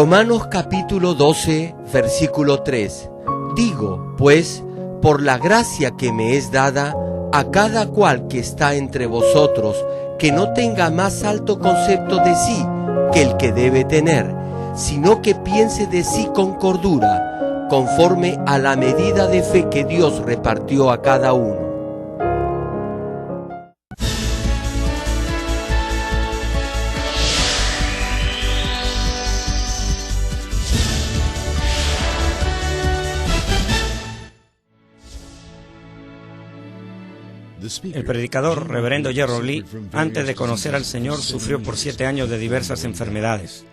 Romanos capítulo 12, versículo 3. Digo, pues, por la gracia que me es dada, a cada cual que está entre vosotros, que no tenga más alto concepto de sí que el que debe tener, sino que piense de sí con cordura, conforme a la medida de fe que Dios repartió a cada uno. El predicador, reverendo Gerald Lee, antes de conocer al Señor, sufrió por 7 años de diversas enfermedades.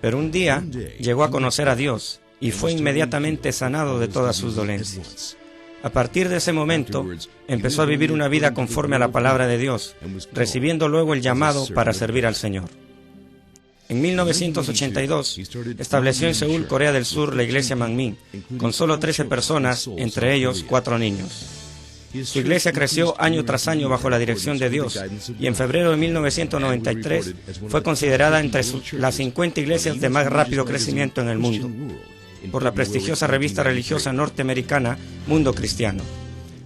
Pero un día llegó a conocer a Dios y fue inmediatamente sanado de todas sus dolencias. A partir de ese momento, empezó a vivir una vida conforme a la palabra de Dios, recibiendo luego el llamado para servir al Señor. En 1982, estableció en Seúl, Corea del Sur, la iglesia Manmin, con solo 13 personas, entre ellos 4 niños. Su iglesia creció año tras año bajo la dirección de Dios y en febrero de 1993 fue considerada entre las 50 iglesias de más rápido crecimiento en el mundo por la prestigiosa revista religiosa norteamericana Mundo Cristiano.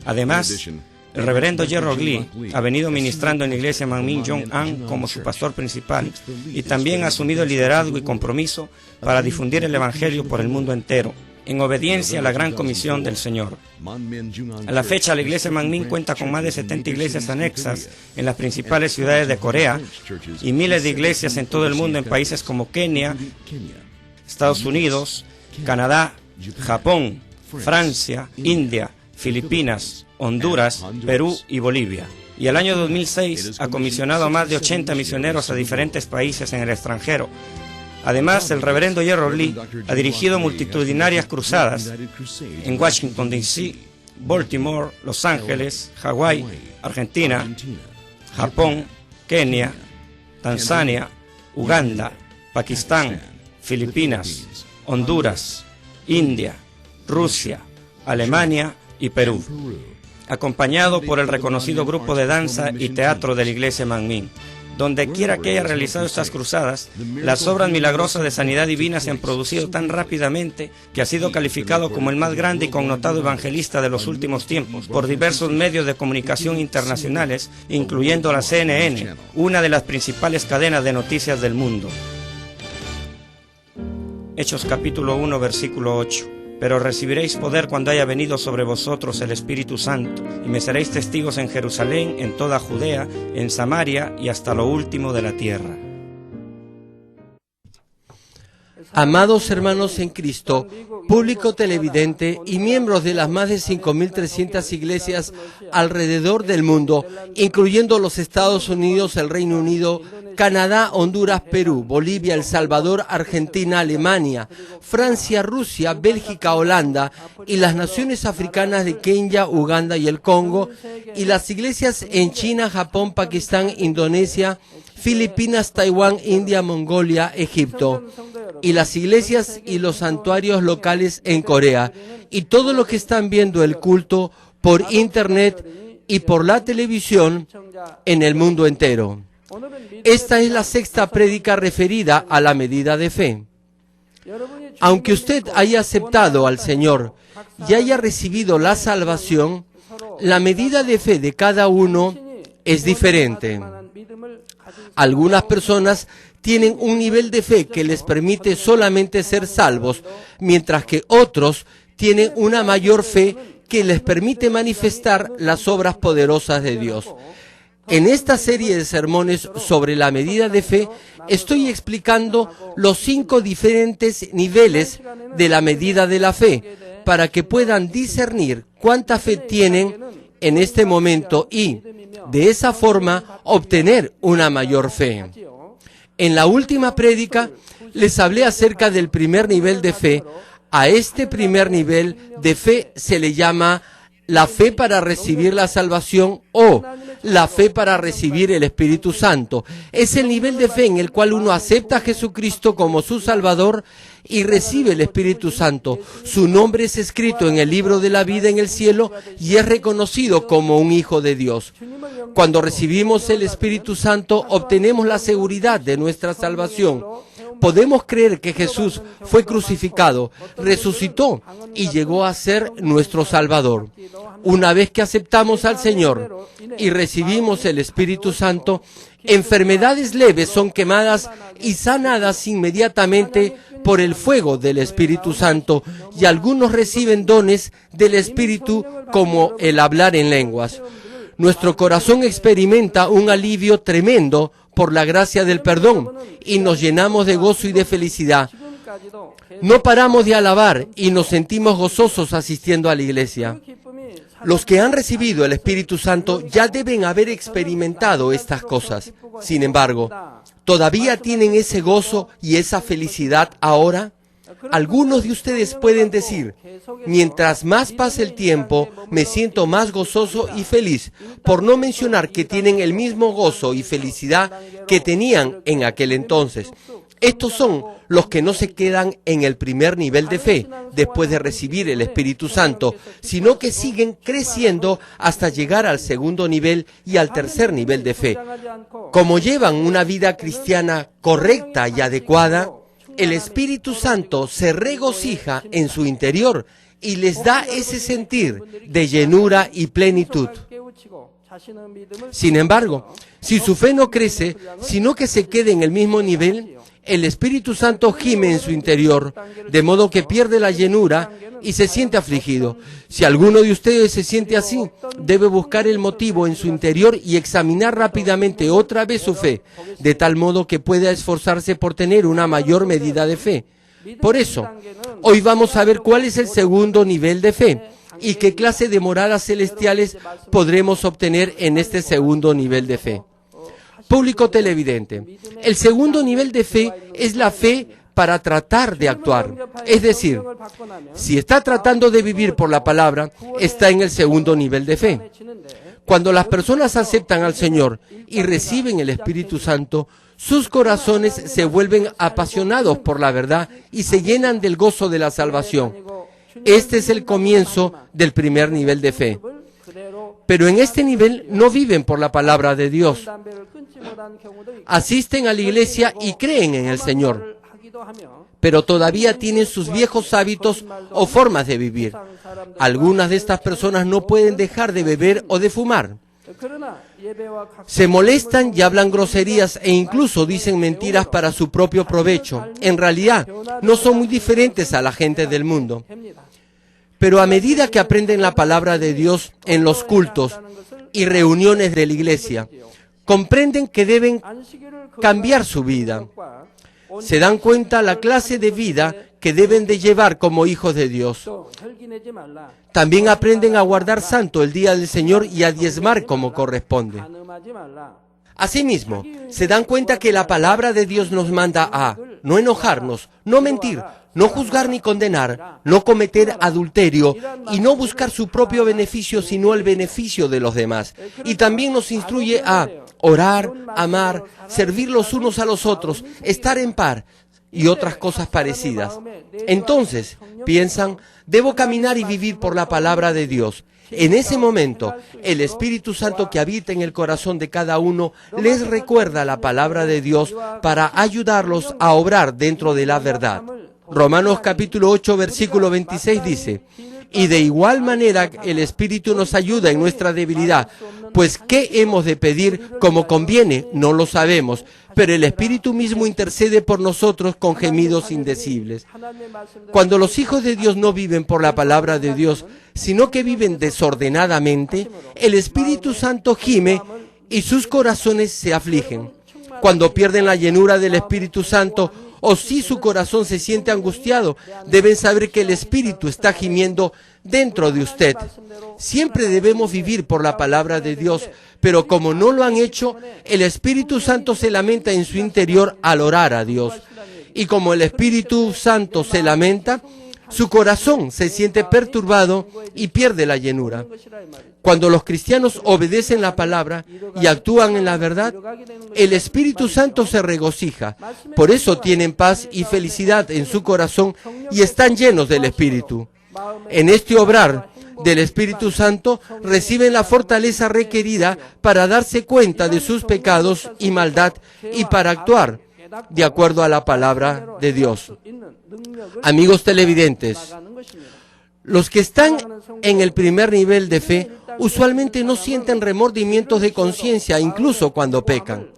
Además, el reverendo Gerald Lee ha venido ministrando en la iglesia Manmin Jong-an como su pastor principal y también ha asumido el liderazgo y compromiso para difundir el evangelio por el mundo entero, en obediencia a la gran comisión del Señor. A la fecha, la iglesia Manmin cuenta con más de 70 iglesias anexas en las principales ciudades de Corea y miles de iglesias en todo el mundo en países como Kenia, Estados Unidos, Canadá, Japón, Francia, India, Filipinas, Honduras, Perú y Bolivia. Y el año 2006 ha comisionado a más de 80 misioneros a diferentes países en el extranjero. Además, el reverendo Gerald Lee ha dirigido multitudinarias cruzadas en Washington, D.C., Baltimore, Los Ángeles, Hawái, Argentina, Japón, Kenia, Tanzania, Uganda, Pakistán, Filipinas, Honduras, India, Rusia, Alemania y Perú, acompañado por el reconocido grupo de danza y teatro de la iglesia Manmin. Donde quiera que haya realizado estas cruzadas, las obras milagrosas de sanidad divina se han producido tan rápidamente que ha sido calificado como el más grande y connotado evangelista de los últimos tiempos por diversos medios de comunicación internacionales, incluyendo la CNN, una de las principales cadenas de noticias del mundo. Hechos capítulo 1, versículo 8. Pero recibiréis poder cuando haya venido sobre vosotros el Espíritu Santo, y me seréis testigos en Jerusalén, en toda Judea, en Samaria y hasta lo último de la tierra. Amados hermanos en Cristo, público televidente y miembros de las más de 5.300 iglesias alrededor del mundo, incluyendo los Estados Unidos, el Reino Unido, Canadá, Honduras, Perú, Bolivia, El Salvador, Argentina, Alemania, Francia, Rusia, Bélgica, Holanda y las naciones africanas de Kenia, Uganda y el Congo, y las iglesias en China, Japón, Pakistán, Indonesia, Filipinas, Taiwán, India, Mongolia, Egipto, y las iglesias y los santuarios locales en Corea, y todos los que están viendo el culto por internet y por la televisión en el mundo entero. Esta es la sexta prédica referida a la medida de fe. Aunque usted haya aceptado al Señor y haya recibido la salvación, la medida de fe de cada uno es diferente. Algunas personas tienen un nivel de fe que les permite solamente ser salvos, mientras que otros tienen una mayor fe que les permite manifestar las obras poderosas de Dios. En esta serie de sermones sobre la medida de fe, estoy explicando los 5 diferentes niveles de la medida de la fe, para que puedan discernir cuánta fe tienen en este momento y, de esa forma, obtener una mayor fe. En la última prédica, les hablé acerca del primer nivel de fe. A este primer nivel de fe se le llama la fe para recibir la salvación o la fe para recibir el Espíritu Santo. Es el nivel de fe en el cual uno acepta a Jesucristo como su Salvador y recibe el Espíritu Santo. Su nombre es escrito en el libro de la vida en el cielo y es reconocido como un hijo de Dios. Cuando recibimos el Espíritu Santo, obtenemos la seguridad de nuestra salvación. podemos creer que Jesús fue crucificado, resucitó y llegó a ser nuestro Salvador. Una vez que aceptamos al Señor y recibimos el Espíritu Santo, enfermedades leves son quemadas y sanadas inmediatamente por el fuego del Espíritu Santo, y algunos reciben dones del Espíritu como el hablar en lenguas. Nuestro corazón experimenta un alivio tremendo por la gracia del perdón y nos llenamos de gozo y de felicidad. No paramos de alabar y nos sentimos gozosos asistiendo a la iglesia. Los que han recibido el Espíritu Santo ya deben haber experimentado estas cosas. Sin embargo, ¿todavía tienen ese gozo y esa felicidad ahora? Algunos de ustedes pueden decir, mientras más pase el tiempo, me siento más gozoso y feliz, por no mencionar que tienen el mismo gozo y felicidad que tenían en aquel entonces. Estos son los que no se quedan en el primer nivel de fe, después de recibir el Espíritu Santo, sino que siguen creciendo hasta llegar al segundo nivel y al tercer nivel de fe. Como llevan una vida cristiana correcta y adecuada, el Espíritu Santo se regocija en su interior y les da ese sentir de llenura y plenitud. Sin embargo, si su fe no crece, sino que se quede en el mismo nivel, el Espíritu Santo gime en su interior, de modo que pierde la llenura y se siente afligido. Si alguno de ustedes se siente así, debe buscar el motivo en su interior y examinar rápidamente otra vez su fe, de tal modo que pueda esforzarse por tener una mayor medida de fe. Por eso, hoy vamos a ver cuál es el segundo nivel de fe y qué clase de moradas celestiales podremos obtener en este segundo nivel de fe. Público televidente, el segundo nivel de fe es la fe para tratar de actuar. Es decir, si está tratando de vivir por la palabra, está en el segundo nivel de fe. Cuando las personas aceptan al Señor y reciben el Espíritu Santo, sus corazones se vuelven apasionados por la verdad y se llenan del gozo de la salvación. Este es el comienzo del primer nivel de fe. Pero en este nivel no viven por la palabra de Dios. Asisten a la iglesia y creen en el Señor, pero todavía tienen sus viejos hábitos o formas de vivir. Algunas de estas personas no pueden dejar de beber o de fumar. Se molestan y hablan groserías e incluso dicen mentiras para su propio provecho. En realidad, no son muy diferentes a la gente del mundo. Pero a medida que aprenden la palabra de Dios en los cultos y reuniones de la iglesia, comprenden que deben cambiar su vida. Se dan cuenta la clase de vida que deben de llevar como hijos de Dios. También aprenden a guardar santo el día del Señor y a diezmar como corresponde. Asimismo, se dan cuenta que la palabra de Dios nos manda a no enojarnos, no mentir, no juzgar ni condenar, no cometer adulterio y no buscar su propio beneficio sino el beneficio de los demás. Y también nos instruye a orar, amar, servir los unos a los otros, estar en paz y otras cosas parecidas. Entonces, piensan, debo caminar y vivir por la palabra de Dios. En ese momento, el Espíritu Santo que habita en el corazón de cada uno les recuerda la palabra de Dios para ayudarlos a obrar dentro de la verdad. Romanos capítulo 8, versículo 26 dice, y de igual manera el Espíritu nos ayuda en nuestra debilidad, pues ¿qué hemos de pedir como conviene? No lo sabemos, pero el Espíritu mismo intercede por nosotros con gemidos indecibles. Cuando los hijos de Dios no viven por la palabra de Dios, sino que viven desordenadamente, el Espíritu Santo gime y sus corazones se afligen. Cuando pierden la llenura del Espíritu Santo, o si su corazón se siente angustiado, deben saber que el Espíritu está gimiendo dentro de usted. Siempre debemos vivir por la palabra de Dios, pero como no lo han hecho, el Espíritu Santo se lamenta en su interior al orar a Dios. Y como el Espíritu Santo se lamenta, su corazón se siente perturbado y pierde la llenura. Cuando los cristianos obedecen la palabra y actúan en la verdad, el Espíritu Santo se regocija. Por eso tienen paz y felicidad en su corazón y están llenos del Espíritu. En este obrar del Espíritu Santo reciben la fortaleza requerida para darse cuenta de sus pecados y maldad y para actuar de acuerdo a la palabra de Dios. Amigos televidentes, los que están en el primer nivel de fe usualmente no sienten remordimientos de conciencia incluso cuando pecan.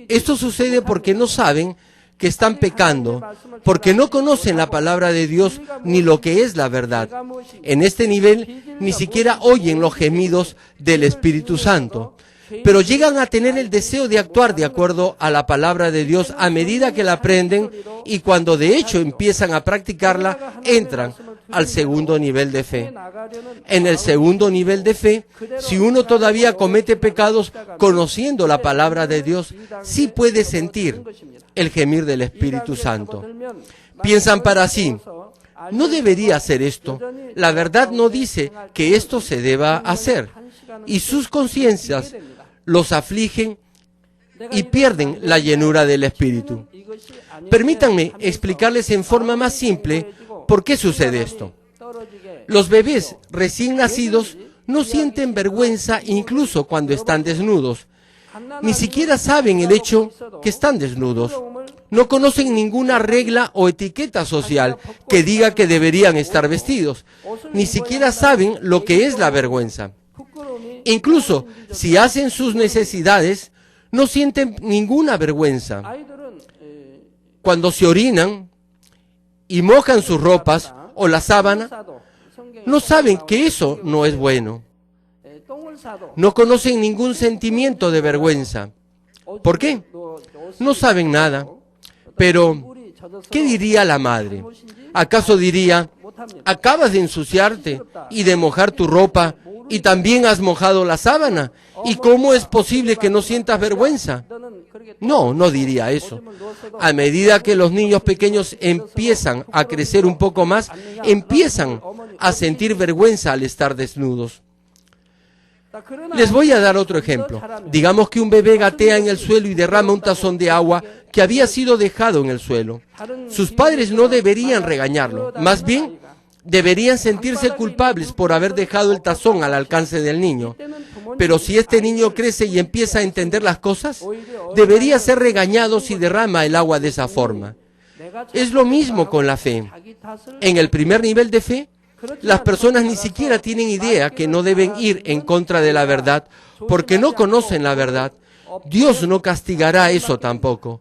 Esto sucede porque no saben que están pecando, porque no conocen la palabra de Dios ni lo que es la verdad. En este nivel ni siquiera oyen los gemidos del Espíritu Santo, pero llegan a tener el deseo de actuar de acuerdo a la palabra de Dios a medida que la aprenden, y cuando de hecho empiezan a practicarla, entran al segundo nivel de fe. En el segundo nivel de fe, si uno todavía comete pecados conociendo la palabra de Dios, sí puede sentir el gemir del Espíritu Santo. Piensan para sí: no debería hacer esto. La verdad no dice que esto se deba hacer. Y sus conciencias los afligen y pierden la llenura del Espíritu. Permítanme explicarles en forma más simple por qué sucede esto. Los bebés recién nacidos no sienten vergüenza incluso cuando están desnudos. Ni siquiera saben el hecho que están desnudos. No conocen ninguna regla o etiqueta social que diga que deberían estar vestidos. Ni siquiera saben lo que es la vergüenza. Incluso si hacen sus necesidades, no sienten ninguna vergüenza. Cuando se orinan y mojan sus ropas o la sábana, no saben que eso no es bueno. No conocen ningún sentimiento de vergüenza. ¿Por qué? No saben nada. Pero, ¿qué diría la madre? ¿Acaso diría: acabas de ensuciarte y de mojar tu ropa y también has mojado la sábana? ¿Y cómo es posible que no sientas vergüenza? No, no diría eso. A medida que los niños pequeños empiezan a crecer un poco más, empiezan a sentir vergüenza al estar desnudos. Les voy a dar otro ejemplo. Digamos que un bebé gatea en el suelo y derrama un tazón de agua que había sido dejado en el suelo. Sus padres no deberían regañarlo, más bien deberían sentirse culpables por haber dejado el tazón al alcance del niño. Pero si este niño crece y empieza a entender las cosas, debería ser regañado si derrama el agua de esa forma. Es lo mismo con la fe. En el primer nivel de fe, las personas ni siquiera tienen idea que no deben ir en contra de la verdad, porque no conocen la verdad. Dios no castigará eso tampoco.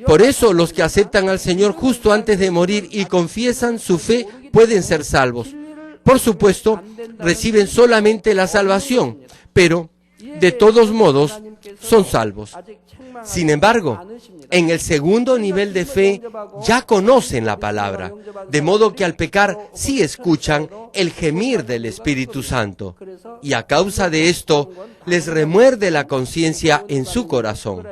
Por eso los que aceptan al Señor justo antes de morir y confiesan su fe pueden ser salvos. Por supuesto, reciben solamente la salvación, pero de todos modos son salvos. Sin embargo, en el segundo nivel de fe ya conocen la palabra, de modo que al pecar sí escuchan el gemir del Espíritu Santo, y a causa de esto les remuerde la conciencia en su corazón.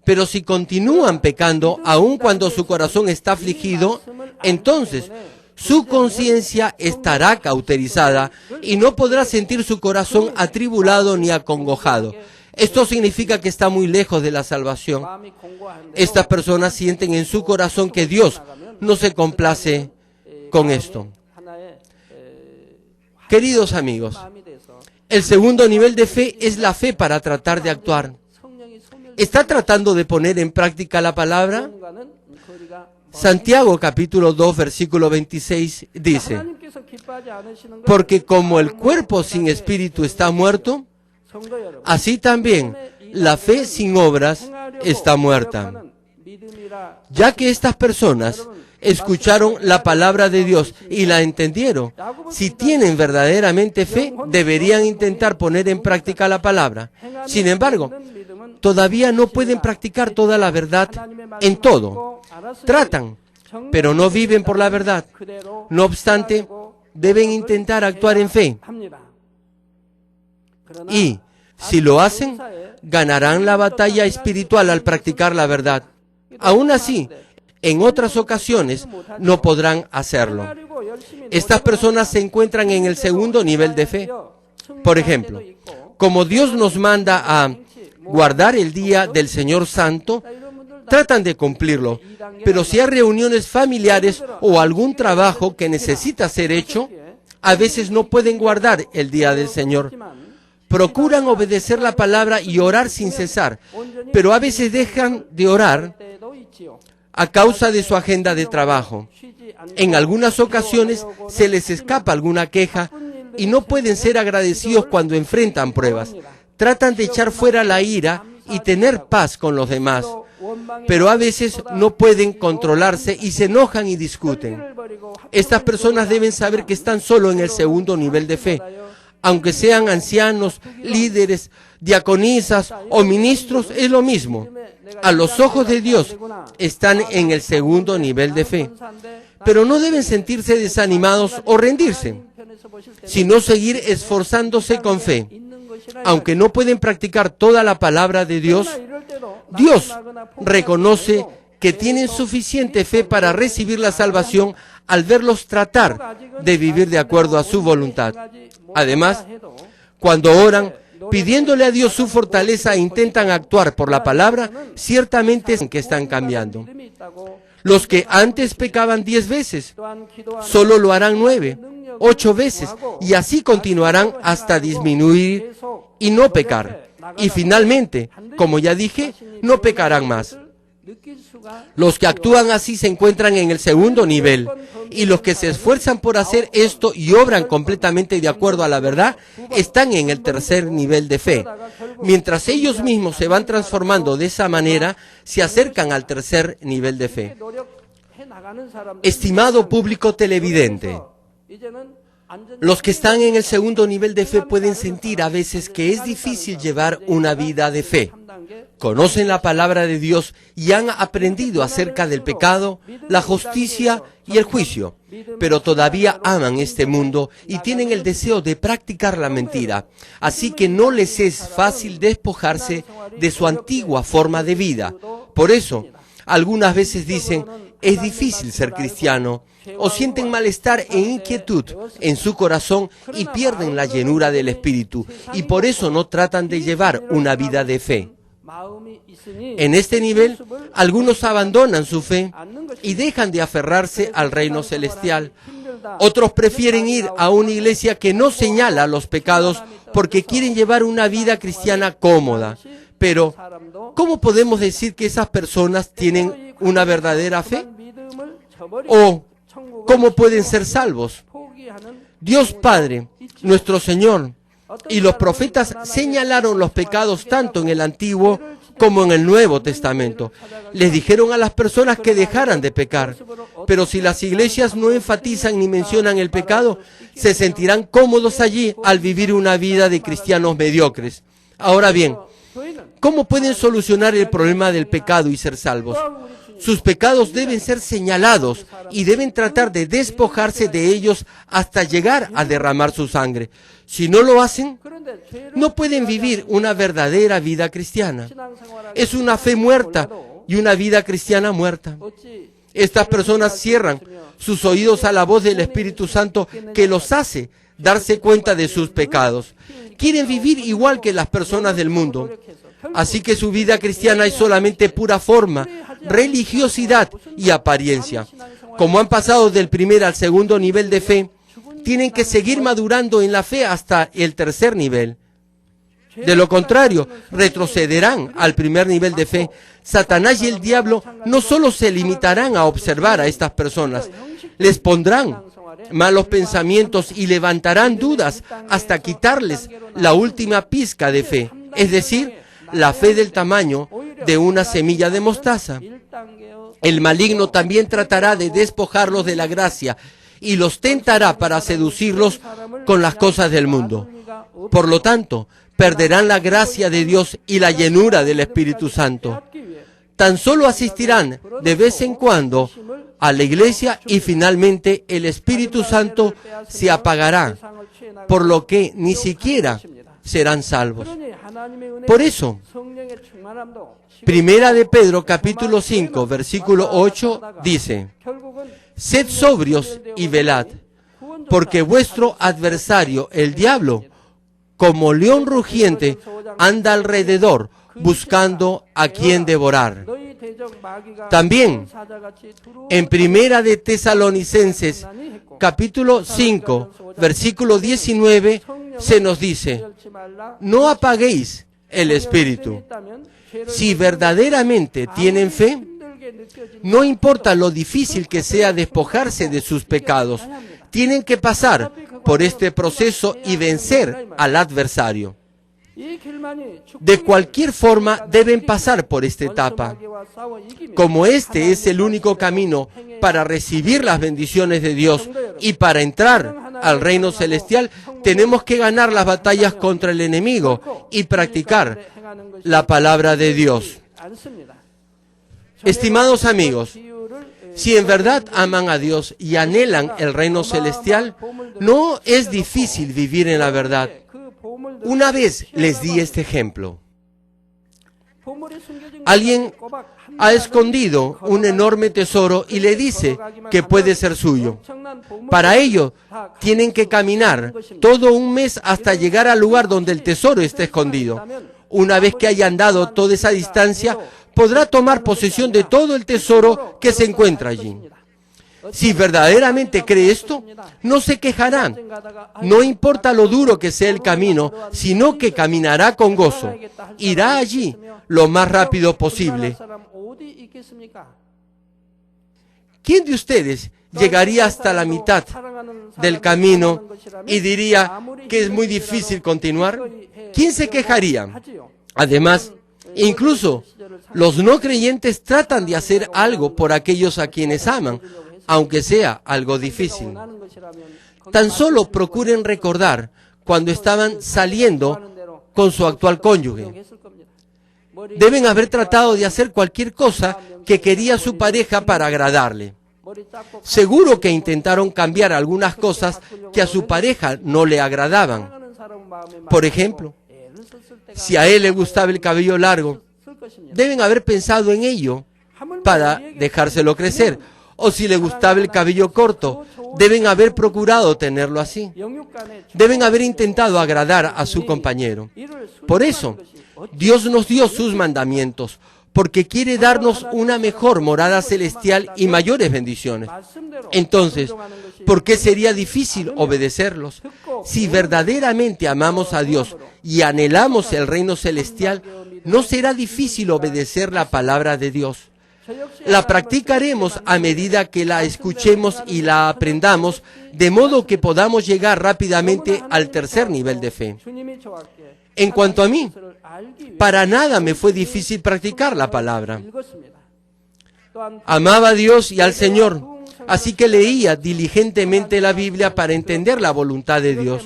Pero si continúan pecando, aun cuando su corazón está afligido, entonces su conciencia estará cauterizada y no podrá sentir su corazón atribulado ni acongojado. Esto significa que está muy lejos de la salvación. Estas personas sienten en su corazón que Dios no se complace con esto. Queridos amigos, el segundo nivel de fe es la fe para tratar de actuar. ¿Está tratando de poner en práctica la palabra? Santiago capítulo 2 versículo 26 dice: porque como el cuerpo sin espíritu está muerto, así también la fe sin obras está muerta. Ya que estas personas escucharon la palabra de Dios y la entendieron, si tienen verdaderamente fe, deberían intentar poner en práctica la palabra. Sin embargo, todavía no pueden practicar toda la verdad en todo. Tratan, pero no viven por la verdad. No obstante, deben intentar actuar en fe. Y, si lo hacen, ganarán la batalla espiritual al practicar la verdad. Aún así, en otras ocasiones no podrán hacerlo. Estas personas se encuentran en el segundo nivel de fe. Por ejemplo, como Dios nos manda a guardar el día del Señor Santo, tratan de cumplirlo, pero si hay reuniones familiares o algún trabajo que necesita ser hecho, a veces no pueden guardar el día del Señor. procuran obedecer la palabra y orar sin cesar, pero a veces dejan de orar a causa de su agenda de trabajo. En algunas ocasiones se les escapa alguna queja y no pueden ser agradecidos cuando enfrentan pruebas. Tratan de echar fuera la ira y tener paz con los demás, pero a veces no pueden controlarse y se enojan y discuten. Estas personas deben saber que están solo en el segundo nivel de fe. Aunque sean ancianos, líderes, diaconisas o ministros, es lo mismo. A los ojos de Dios están en el segundo nivel de fe. Pero no deben sentirse desanimados o rendirse, sino seguir esforzándose con fe. Aunque no pueden practicar toda la palabra de Dios, Dios reconoce que tienen suficiente fe para recibir la salvación al verlos tratar de vivir de acuerdo a su voluntad. Además, cuando oran, pidiéndole a Dios su fortaleza e intentan actuar por la palabra, ciertamente es que están cambiando. Los que antes pecaban 10 veces, solo lo harán 9, 8 veces, y así continuarán hasta disminuir y no pecar. Y finalmente, como ya dije, no pecarán más. Los que actúan así se encuentran en el segundo nivel, y los que se esfuerzan por hacer esto y obran completamente de acuerdo a la verdad, están en el tercer nivel de fe. Mientras ellos mismos se van transformando de esa manera, se acercan al tercer nivel de fe. Estimado público televidente, los que están en el segundo nivel de fe pueden sentir a veces que es difícil llevar una vida de fe. Conocen la palabra de Dios y han aprendido acerca del pecado, la justicia y el juicio, pero todavía aman este mundo y tienen el deseo de practicar la mentira, así que no les es fácil despojarse de su antigua forma de vida. Por eso, algunas veces dicen, es difícil ser cristiano, o sienten malestar e inquietud en su corazón y pierden la llenura del Espíritu, y por eso no tratan de llevar una vida de fe. En este nivel, algunos abandonan su fe y dejan de aferrarse al reino celestial. Otros prefieren ir a una iglesia que no señala los pecados porque quieren llevar una vida cristiana cómoda. Pero, ¿cómo podemos decir que esas personas tienen una verdadera fe? ¿O cómo pueden ser salvos? Dios Padre, nuestro Señor, y los profetas señalaron los pecados tanto en el Antiguo como en el Nuevo Testamento. Les dijeron a las personas que dejaran de pecar. Pero si las iglesias no enfatizan ni mencionan el pecado, se sentirán cómodos allí al vivir una vida de cristianos mediocres. Ahora bien, ¿cómo pueden solucionar el problema del pecado y ser salvos? Sus pecados deben ser señalados y deben tratar de despojarse de ellos hasta llegar a derramar su sangre. Si no lo hacen, no pueden vivir una verdadera vida cristiana. Es una fe muerta y una vida cristiana muerta. Estas personas cierran sus oídos a la voz del Espíritu Santo que los hace darse cuenta de sus pecados. Quieren vivir igual que las personas del mundo. Así que su vida cristiana es solamente pura forma, religiosidad y apariencia. Como han pasado del primer al segundo nivel de fe, tienen que seguir madurando en la fe hasta el tercer nivel. De lo contrario, retrocederán al primer nivel de fe. Satanás y el diablo no solo se limitarán a observar a estas personas, les pondrán malos pensamientos y levantarán dudas hasta quitarles la última pizca de fe, es decir, la fe del tamaño de una semilla de mostaza. El maligno también tratará de despojarlos de la gracia y los tentará para seducirlos con las cosas del mundo. Por lo tanto, perderán la gracia de Dios y la llenura del Espíritu Santo. Tan solo asistirán de vez en cuando a la iglesia y finalmente el Espíritu Santo se apagará, por lo que ni siquiera serán salvos. Por eso, Primera de Pedro, capítulo 5, versículo 8, dice, sed sobrios y velad, porque vuestro adversario, el diablo, como león rugiente, anda alrededor, buscando a quien devorar. También, en Primera de Tesalonicenses, capítulo 5, versículo 19, se nos dice, no apaguéis el espíritu. Si verdaderamente tienen fe, no importa lo difícil que sea despojarse de sus pecados, tienen que pasar por este proceso y vencer al adversario. De cualquier forma, deben pasar por esta etapa. Como este es el único camino para recibir las bendiciones de Dios y para entrar al reino celestial, tenemos que ganar las batallas contra el enemigo y practicar la palabra de Dios. Estimados amigos, si en verdad aman a Dios y anhelan el reino celestial, no es difícil vivir en la verdad. Una vez les di este ejemplo. Alguien ha escondido un enorme tesoro y le dice que puede ser suyo. Para ello, tienen que caminar todo un mes hasta llegar al lugar donde el tesoro está escondido. Una vez que haya andado toda esa distancia, podrá tomar posesión de todo el tesoro que se encuentra allí. Si verdaderamente cree esto, no se quejará. No importa lo duro que sea el camino, sino que caminará con gozo. Irá allí lo más rápido posible. ¿Quién de ustedes llegaría hasta la mitad del camino y diría que es muy difícil continuar? ¿Quién se quejaría? Además, incluso los no creyentes tratan de hacer algo por aquellos a quienes aman, aunque sea algo difícil. Tan solo procuren recordar cuando estaban saliendo con su actual cónyuge. Deben haber tratado de hacer cualquier cosa que quería su pareja para agradarle. Seguro que intentaron cambiar algunas cosas que a su pareja no le agradaban. Por ejemplo, si a él le gustaba el cabello largo, deben haber pensado en ello para dejárselo crecer. O si le gustaba el cabello corto, deben haber procurado tenerlo así. Deben haber intentado agradar a su compañero. Por eso, Dios nos dio sus mandamientos, porque quiere darnos una mejor morada celestial y mayores bendiciones. Entonces, ¿por qué sería difícil obedecerlos? Si verdaderamente amamos a Dios y anhelamos el reino celestial, no será difícil obedecer la palabra de Dios. La practicaremos a medida que la escuchemos y la aprendamos, de modo que podamos llegar rápidamente al tercer nivel de fe. En cuanto a mí, para nada me fue difícil practicar la palabra. Amaba a Dios y al Señor, así que leía diligentemente la Biblia para entender la voluntad de Dios.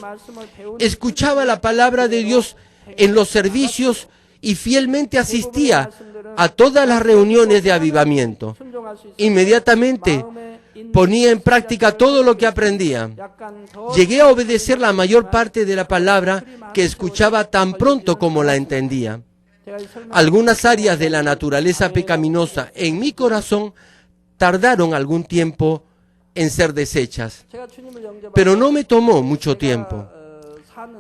Escuchaba la palabra de Dios en los servicios y fielmente asistía a todas las reuniones de avivamiento. Inmediatamente ponía en práctica todo lo que aprendía. Llegué a obedecer la mayor parte de la palabra que escuchaba tan pronto como la entendía. Algunas áreas de la naturaleza pecaminosa en mi corazón tardaron algún tiempo en ser deshechas, pero no me tomó mucho tiempo.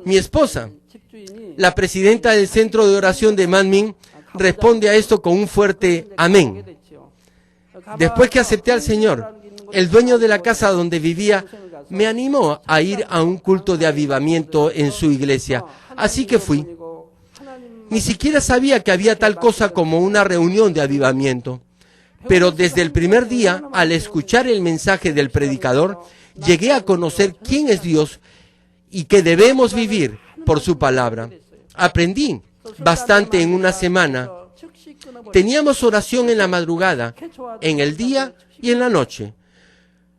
Mi esposa, la presidenta del centro de oración de Manmin, responde a esto con un fuerte amén. Después que acepté al Señor, el dueño de la casa donde vivía me animó a ir a un culto de avivamiento en su iglesia, así que fui. Ni siquiera sabía que había tal cosa como una reunión de avivamiento, pero desde el primer día, al escuchar el mensaje del predicador, llegué a conocer quién es Dios y que debemos vivir por su palabra. Aprendí bastante en una semana. Teníamos oración en la madrugada, en el día y en la noche.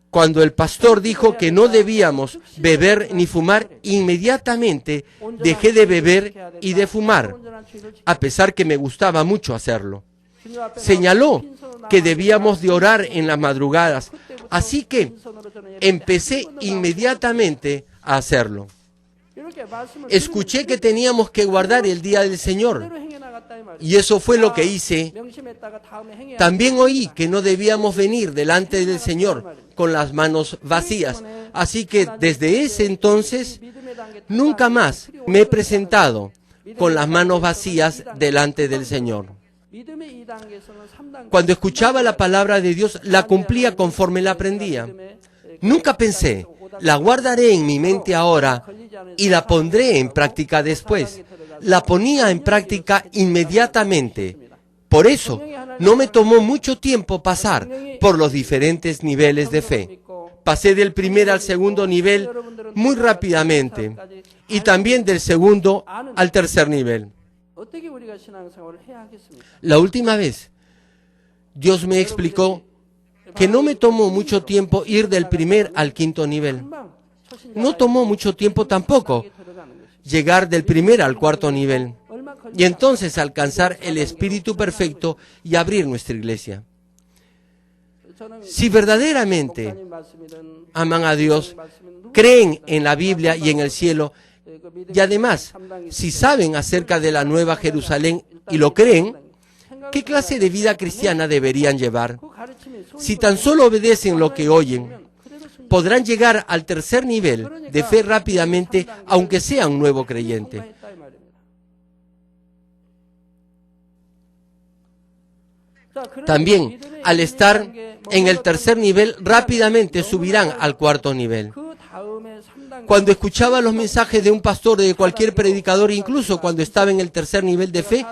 Cuando el pastor dijo que no debíamos beber ni fumar, inmediatamente dejé de beber y de fumar, a pesar que me gustaba mucho hacerlo. Señaló que debíamos de orar en las madrugadas, así que empecé inmediatamente a hacerlo. Escuché que teníamos que guardar el día del Señor, y eso fue lo que hice. También oí que no debíamos venir delante del Señor con las manos vacías, así que desde ese entonces nunca más me he presentado con las manos vacías delante del Señor. Cuando escuchaba la palabra de Dios, la cumplía conforme la aprendía. Nunca pensé, la guardaré en mi mente ahora y la pondré en práctica después. La ponía en práctica inmediatamente. Por eso, no me tomó mucho tiempo pasar por los diferentes niveles de fe. Pasé del primer al segundo nivel muy rápidamente y también del segundo al tercer nivel. La última vez, Dios me explicó que no me tomó mucho tiempo ir del primer al quinto nivel. No tomó mucho tiempo tampoco llegar del primer al cuarto nivel y entonces alcanzar el Espíritu perfecto y abrir nuestra iglesia. Si verdaderamente aman a Dios, creen en la Biblia y en el cielo, y además, si saben acerca de la Nueva Jerusalén y lo creen, ¿qué clase de vida cristiana deberían llevar? Si tan solo obedecen lo que oyen, podrán llegar al tercer nivel de fe rápidamente, aunque sea un nuevo creyente. También, al estar en el tercer nivel, rápidamente subirán al cuarto nivel. Cuando escuchaba los mensajes de un pastor, de cualquier predicador, incluso cuando estaba en el tercer nivel de fe,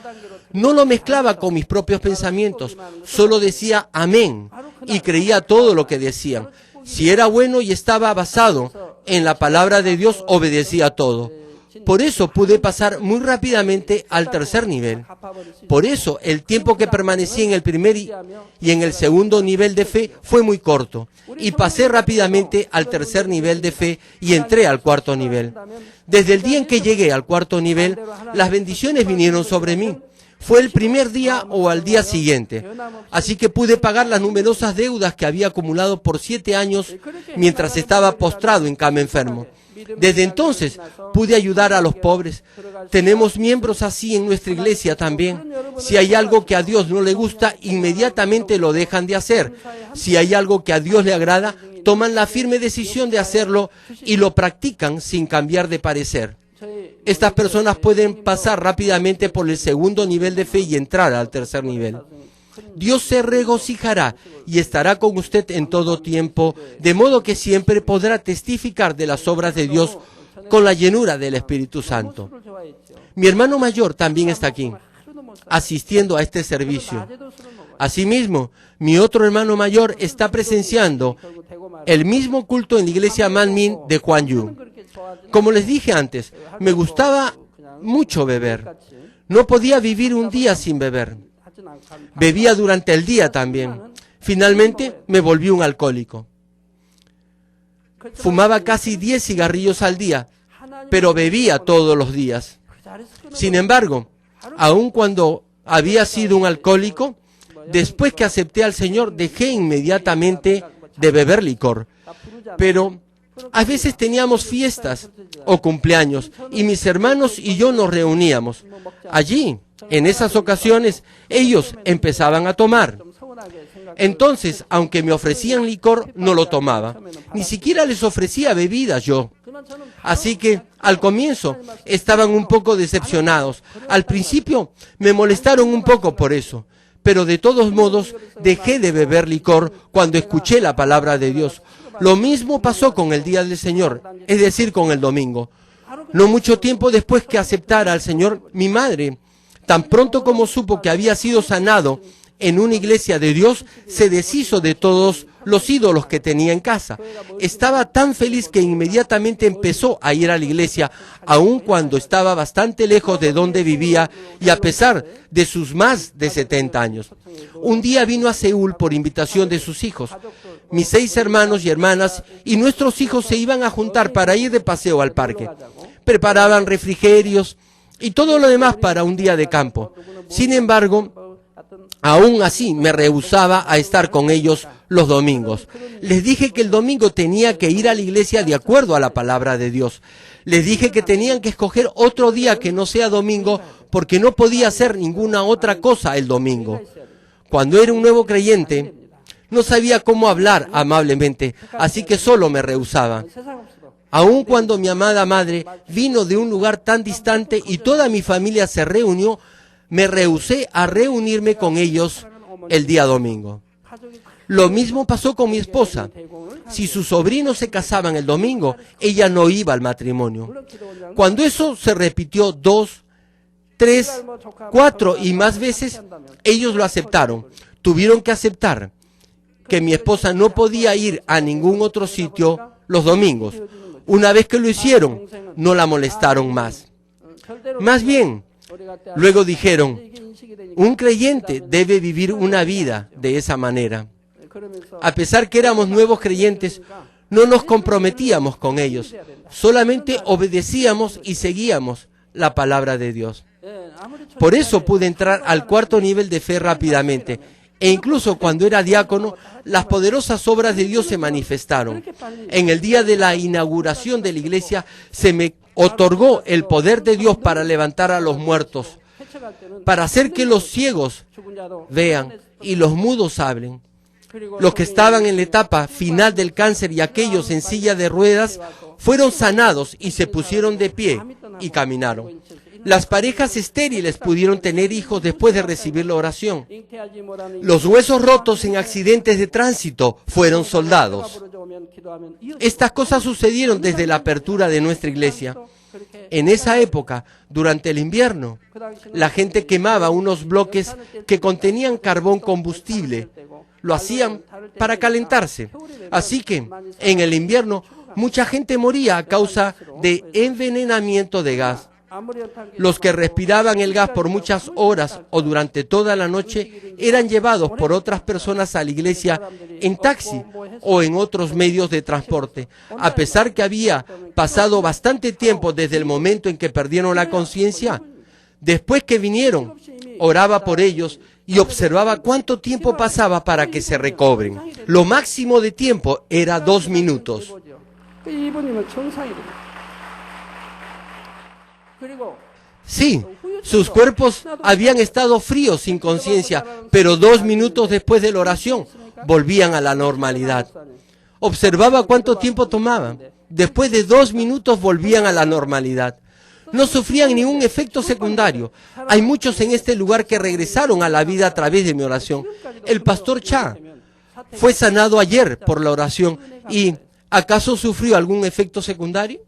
no lo mezclaba con mis propios pensamientos, solo decía amén y creía todo lo que decían. Si era bueno y estaba basado en la palabra de Dios, obedecía todo. Por eso pude pasar muy rápidamente al tercer nivel. Por eso el tiempo que permanecí en el primer y en el segundo nivel de fe fue muy corto. Y pasé rápidamente al tercer nivel de fe y entré al cuarto nivel. Desde el día en que llegué al cuarto nivel, las bendiciones vinieron sobre mí. Fue el primer día o al día siguiente. Así que pude pagar las numerosas deudas que había acumulado por 7 años mientras estaba postrado en cama enfermo. Desde entonces pude ayudar a los pobres. Tenemos miembros así en nuestra iglesia también. Si hay algo que a Dios no le gusta, inmediatamente lo dejan de hacer. Si hay algo que a Dios le agrada, toman la firme decisión de hacerlo y lo practican sin cambiar de parecer. Estas personas pueden pasar rápidamente por el segundo nivel de fe y entrar al tercer nivel. Dios se regocijará y estará con usted en todo tiempo, de modo que siempre podrá testificar de las obras de Dios con la llenura del Espíritu Santo. Mi hermano mayor también está aquí, asistiendo a este servicio. Asimismo, mi otro hermano mayor está presenciando el mismo culto en la iglesia Manmin de Gwangju. Como les dije antes, me gustaba mucho beber. No podía vivir un día sin beber. Bebía durante el día también. Finalmente me volví un alcohólico. Fumaba casi 10 cigarrillos al día, pero bebía todos los días. Sin embargo, aun cuando había sido un alcohólico, después que acepté al Señor, dejé inmediatamente de beber licor. Pero a veces teníamos fiestas o cumpleaños y mis hermanos y yo nos reuníamos. Allí, en esas ocasiones, ellos empezaban a tomar. Entonces, aunque me ofrecían licor, no lo tomaba. Ni siquiera les ofrecía bebidas yo. Así que, al comienzo, estaban un poco decepcionados. Al principio, me molestaron un poco por eso. Pero de todos modos, dejé de beber licor cuando escuché la palabra de Dios. Lo mismo pasó con el día del Señor, es decir, con el domingo. No mucho tiempo después que aceptara al Señor, mi madre, tan pronto como supo que había sido sanado en una iglesia de Dios, se deshizo de todos los ídolos que tenía en casa. Estaba tan feliz que inmediatamente empezó a ir a la iglesia, aun cuando estaba bastante lejos de donde vivía y a pesar de sus más de 70 años. Un día vino a Seúl por invitación de sus hijos. Mis 6 hermanos y hermanas y nuestros hijos se iban a juntar para ir de paseo al parque. Preparaban refrigerios y todo lo demás para un día de campo. Sin embargo, aún así me rehusaba a estar con ellos los domingos. Les dije que el domingo tenía que ir a la iglesia de acuerdo a la palabra de Dios. Les dije que tenían que escoger otro día que no sea domingo porque no podía hacer ninguna otra cosa el domingo. Cuando era un nuevo creyente, no sabía cómo hablar amablemente, así que solo me rehusaba. Aun cuando mi amada madre vino de un lugar tan distante y toda mi familia se reunió, me rehusé a reunirme con ellos el día domingo. Lo mismo pasó con mi esposa. Si sus sobrinos se casaban el domingo, ella no iba al matrimonio. Cuando eso se repitió 2, 3, 4 y más veces, ellos lo aceptaron. Tuvieron que aceptar que mi esposa no podía ir a ningún otro sitio los domingos. Una vez que lo hicieron, no la molestaron más. Más bien, luego dijeron, un creyente debe vivir una vida de esa manera. A pesar que éramos nuevos creyentes, no nos comprometíamos con ellos. Solamente obedecíamos y seguíamos la palabra de Dios. Por eso pude entrar al cuarto nivel de fe rápidamente. E incluso cuando era diácono, las poderosas obras de Dios se manifestaron. En el día de la inauguración de la iglesia, se me otorgó el poder de Dios para levantar a los muertos, para hacer que los ciegos vean y los mudos hablen. Los que estaban en la etapa final del cáncer y aquellos en silla de ruedas fueron sanados y se pusieron de pie y caminaron. Las parejas estériles pudieron tener hijos después de recibir la oración. Los huesos rotos en accidentes de tránsito fueron soldados. Estas cosas sucedieron desde la apertura de nuestra iglesia. En esa época, durante el invierno, la gente quemaba unos bloques que contenían carbón combustible. Lo hacían para calentarse. Así que, en el invierno, mucha gente moría a causa de envenenamiento de gas. Los que respiraban el gas por muchas horas o durante toda la noche eran llevados por otras personas a la iglesia en taxi o en otros medios de transporte. A pesar que había pasado bastante tiempo desde el momento en que perdieron la conciencia, después que vinieron, oraba por ellos y observaba cuánto tiempo pasaba para que se recobren. Lo máximo de tiempo era 2 minutos. Sí, sus cuerpos habían estado fríos sin conciencia, pero 2 minutos después de la oración volvían a la normalidad. Observaba cuánto tiempo tomaban. Después de 2 minutos volvían a la normalidad. No sufrían ningún efecto secundario. Hay muchos en este lugar que regresaron a la vida a través de mi oración. El pastor Cha fue sanado ayer por la oración. ¿Y acaso sufrió algún efecto secundario?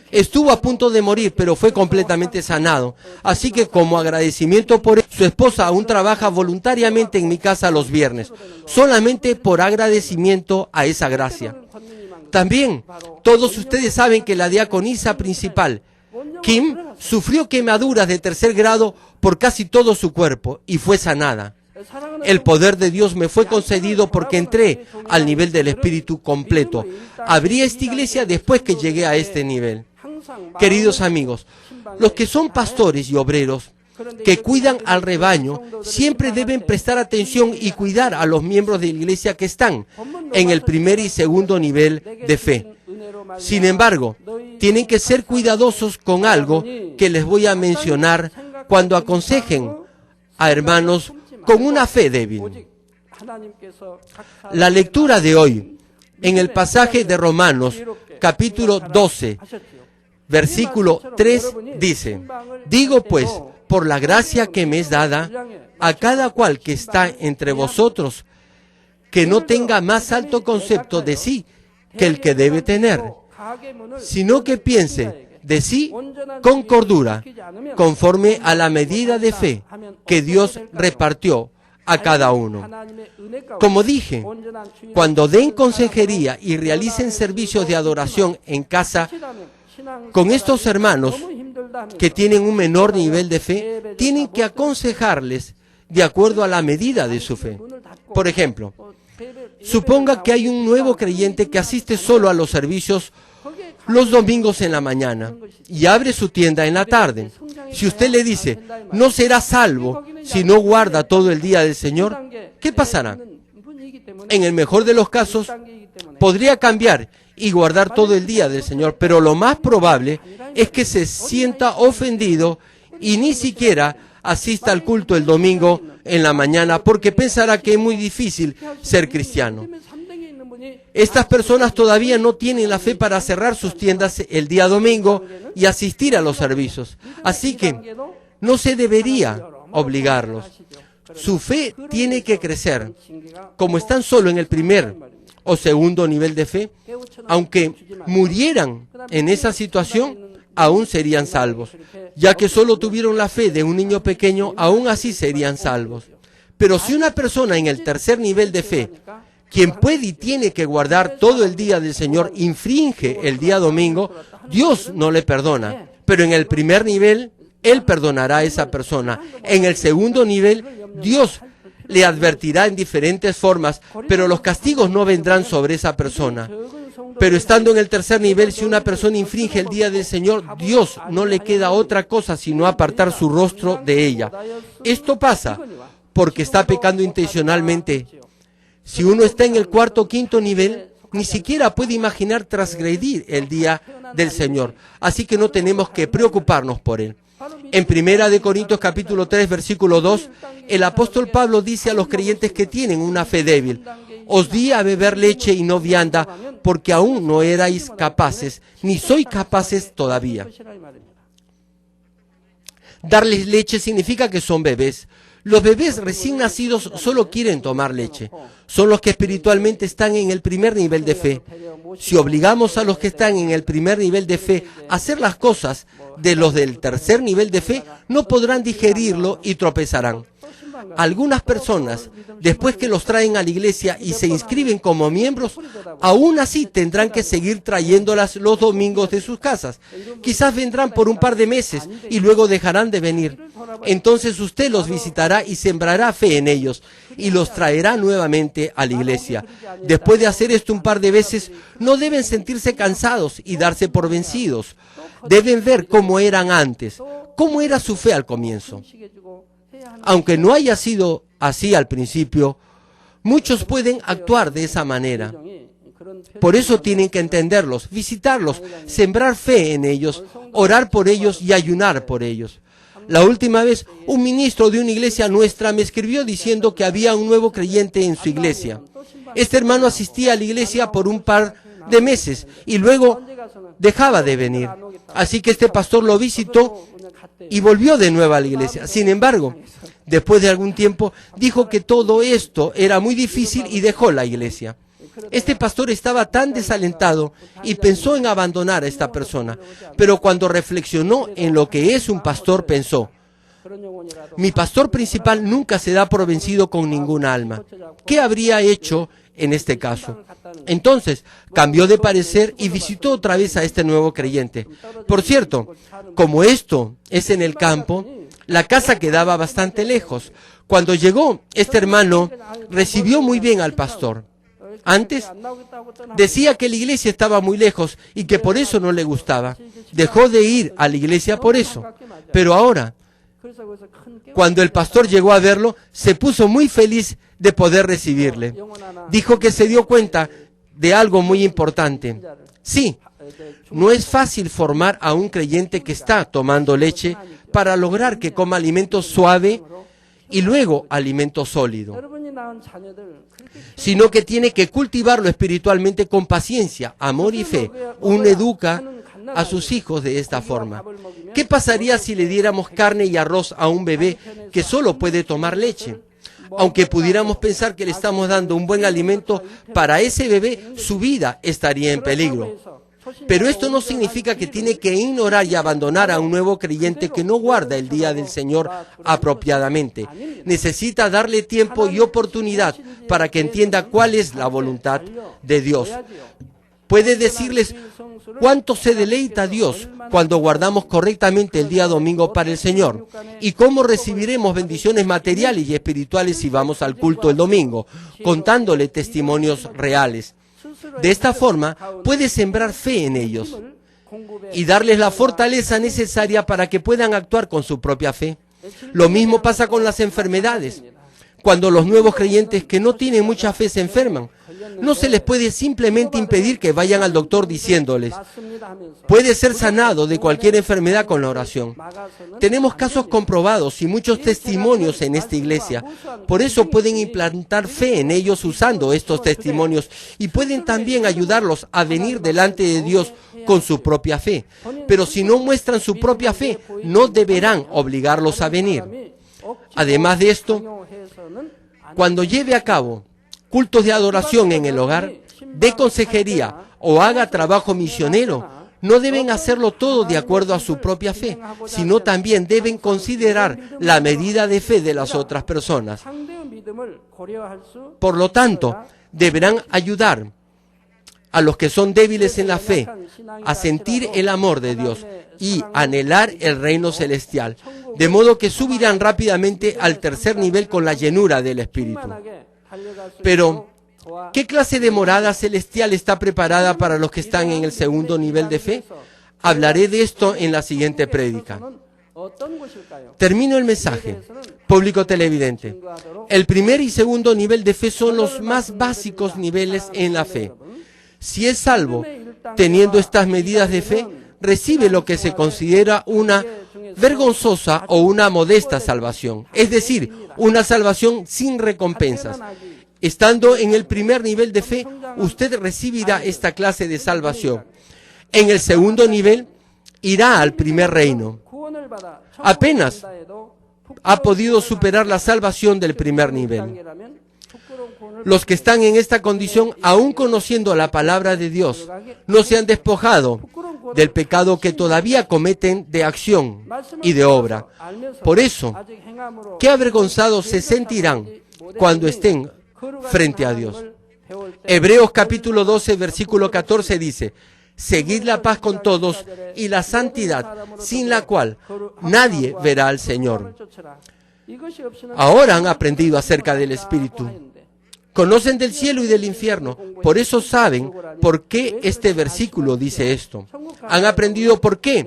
Estuvo a punto de morir, pero fue completamente sanado. Así que como agradecimiento por eso, su esposa aún trabaja voluntariamente en mi casa los viernes, solamente por agradecimiento a esa gracia. También, todos ustedes saben que la diaconisa principal, Kim, sufrió quemaduras de 3er grado por casi todo su cuerpo y fue sanada. El poder de Dios me fue concedido porque entré al nivel del Espíritu completo. Abrí esta iglesia después que llegué a este nivel. Queridos amigos, los que son pastores y obreros que cuidan al rebaño siempre deben prestar atención y cuidar a los miembros de la iglesia que están en el primer y segundo nivel de fe. Sin embargo, tienen que ser cuidadosos con algo que les voy a mencionar cuando aconsejen a hermanos con una fe débil. La lectura de hoy, en el pasaje de Romanos, capítulo 12, versículo 3, dice: digo pues, por la gracia que me es dada, a cada cual que está entre vosotros, que no tenga más alto concepto de sí que el que debe tener, sino que piense de sí con cordura, conforme a la medida de fe que Dios repartió a cada uno. Como dije, cuando den consejería y realicen servicios de adoración en casa con estos hermanos que tienen un menor nivel de fe, tienen que aconsejarles de acuerdo a la medida de su fe. Por ejemplo, suponga que hay un nuevo creyente que asiste solo a los servicios los domingos en la mañana y abre su tienda en la tarde. Si usted le dice, no será salvo si no guarda todo el día del Señor, ¿qué pasará? En el mejor de los casos, podría cambiar y guardar todo el día del Señor, pero lo más probable es que se sienta ofendido y ni siquiera asista al culto el domingo en la mañana porque pensará que es muy difícil ser cristiano. Estas personas todavía no tienen la fe para cerrar sus tiendas el día domingo y asistir a los servicios. Así que no se debería obligarlos. Su fe tiene que crecer. Como están solo en el primer o segundo nivel de fe, aunque murieran en esa situación, aún serían salvos. Ya que solo tuvieron la fe de un niño pequeño, aún así serían salvos. Pero si una persona en el tercer nivel de fe, quien puede y tiene que guardar todo el día del Señor, infringe el día domingo, Dios no le perdona. Pero en el primer nivel, Él perdonará a esa persona. En el segundo nivel, Dios le advertirá en diferentes formas, pero los castigos no vendrán sobre esa persona. Pero estando en el tercer nivel, si una persona infringe el día del Señor, Dios no le queda otra cosa sino apartar su rostro de ella. Esto pasa porque está pecando intencionalmente. Si uno está en el cuarto o quinto nivel, ni siquiera puede imaginar transgredir el día del Señor. Así que no tenemos que preocuparnos por él. En 1 Corintios capítulo 3, versículo 2, el apóstol Pablo dice a los creyentes que tienen una fe débil: os di a beber leche y no vianda, porque aún no erais capaces, ni sois capaces todavía. Darles leche significa que son bebés. Los bebés recién nacidos solo quieren tomar leche. Son los que espiritualmente están en el primer nivel de fe. Si obligamos a los que están en el primer nivel de fe a hacer las cosas de los del tercer nivel de fe, no podrán digerirlo y tropezarán. Algunas personas, después que los traen a la iglesia y se inscriben como miembros, aún así tendrán que seguir trayéndolas los domingos de sus casas. Quizás vendrán por un par de meses y luego dejarán de venir. Entonces usted los visitará y sembrará fe en ellos y los traerá nuevamente a la iglesia. Después de hacer esto un par de veces, no deben sentirse cansados y darse por vencidos. Deben ver cómo eran antes, cómo era su fe al comienzo. Aunque no haya sido así al principio, muchos pueden actuar de esa manera. Por eso tienen que entenderlos, visitarlos, sembrar fe en ellos, orar por ellos y ayunar por ellos. La última vez, un ministro de una iglesia nuestra me escribió diciendo que había un nuevo creyente en su iglesia. Este hermano asistía a la iglesia por un par de meses y luego dejaba de venir. Así que este pastor lo visitó y volvió de nuevo a la iglesia. Sin embargo, después de algún tiempo, dijo que todo esto era muy difícil y dejó la iglesia. Este pastor estaba tan desalentado y pensó en abandonar a esta persona, pero cuando reflexionó en lo que es un pastor, pensó: mi pastor principal nunca se da por vencido con ninguna alma. ¿Qué habría hecho en este caso? Entonces, cambió de parecer y visitó otra vez a este nuevo creyente. Por cierto, como esto es en el campo, la casa quedaba bastante lejos. Cuando llegó, este hermano recibió muy bien al pastor. Antes, decía que la iglesia estaba muy lejos y que por eso no le gustaba. Dejó de ir a la iglesia por eso. Pero ahora, cuando el pastor llegó a verlo, se puso muy feliz de poder recibirle. Dijo que se dio cuenta de algo muy importante. Sí, no es fácil formar a un creyente que está tomando leche para lograr que coma alimento suave y luego alimento sólido, sino que tiene que cultivarlo espiritualmente con paciencia, amor y fe. Uno educa a sus hijos de esta forma. ¿Qué pasaría si le diéramos carne y arroz a un bebé que solo puede tomar leche? Aunque pudiéramos pensar que le estamos dando un buen alimento, para ese bebé su vida estaría en peligro. Pero esto no significa que tiene que ignorar y abandonar a un nuevo creyente que no guarda el día del Señor apropiadamente. Necesita darle tiempo y oportunidad para que entienda cuál es la voluntad de Dios. Puede decirles cuánto se deleita Dios cuando guardamos correctamente el día domingo para el Señor y cómo recibiremos bendiciones materiales y espirituales si vamos al culto el domingo, contándole testimonios reales. De esta forma, puede sembrar fe en ellos y darles la fortaleza necesaria para que puedan actuar con su propia fe. Lo mismo pasa con las enfermedades. Cuando los nuevos creyentes que no tienen mucha fe se enferman, no se les puede simplemente impedir que vayan al doctor diciéndoles: puede ser sanado de cualquier enfermedad con la oración. Tenemos casos comprobados y muchos testimonios en esta iglesia. Por eso pueden implantar fe en ellos usando estos testimonios y pueden también ayudarlos a venir delante de Dios con su propia fe. Pero si no muestran su propia fe, no deberán obligarlos a venir. Además de esto, cuando lleve a cabo cultos de adoración en el hogar, dé consejería o haga trabajo misionero, no deben hacerlo todo de acuerdo a su propia fe, sino también deben considerar la medida de fe de las otras personas. Por lo tanto, deberán ayudar a los que son débiles en la fe a sentir el amor de Dios y anhelar el reino celestial, de modo que subirán rápidamente al tercer nivel con la llenura del Espíritu. Pero, ¿qué clase de morada celestial está preparada para los que están en el segundo nivel de fe? Hablaré de esto en la siguiente prédica. Termino el mensaje. Público televidente. El primer y segundo nivel de fe son los más básicos niveles en la fe. Si es salvo, teniendo estas medidas de fe, recibe lo que se considera una vergonzosa o una modesta salvación, es decir, una salvación sin recompensas. Estando en el primer nivel de fe, usted recibirá esta clase de salvación. En el segundo nivel, irá al primer reino. Apenas ha podido superar la salvación del primer nivel. Los que están en esta condición, aún conociendo la palabra de Dios, no se han despojado del pecado que todavía cometen de acción y de obra. Por eso, qué avergonzados se sentirán cuando estén frente a Dios. Hebreos capítulo 12, versículo 14 dice: seguid la paz con todos y la santidad, sin la cual nadie verá al Señor. Ahora han aprendido acerca del Espíritu. Conocen del cielo y del infierno, por eso saben por qué este versículo dice esto. Han aprendido por qué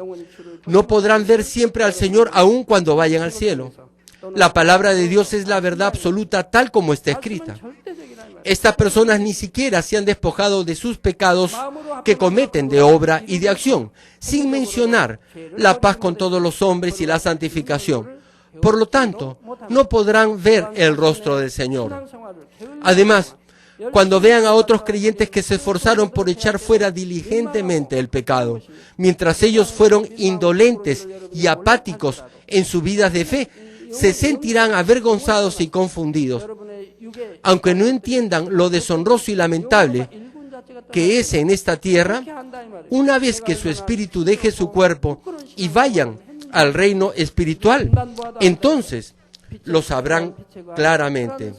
no podrán ver siempre al Señor aun cuando vayan al cielo. La palabra de Dios es la verdad absoluta tal como está escrita. Estas personas ni siquiera se han despojado de sus pecados que cometen de obra y de acción, sin mencionar la paz con todos los hombres y la santificación. Por lo tanto, no podrán ver el rostro del Señor. Además, cuando vean a otros creyentes que se esforzaron por echar fuera diligentemente el pecado, mientras ellos fueron indolentes y apáticos en sus vidas de fe, se sentirán avergonzados y confundidos. Aunque no entiendan lo deshonroso y lamentable que es en esta tierra, una vez que su espíritu deje su cuerpo y vayan al reino espiritual, entonces lo sabrán claramente.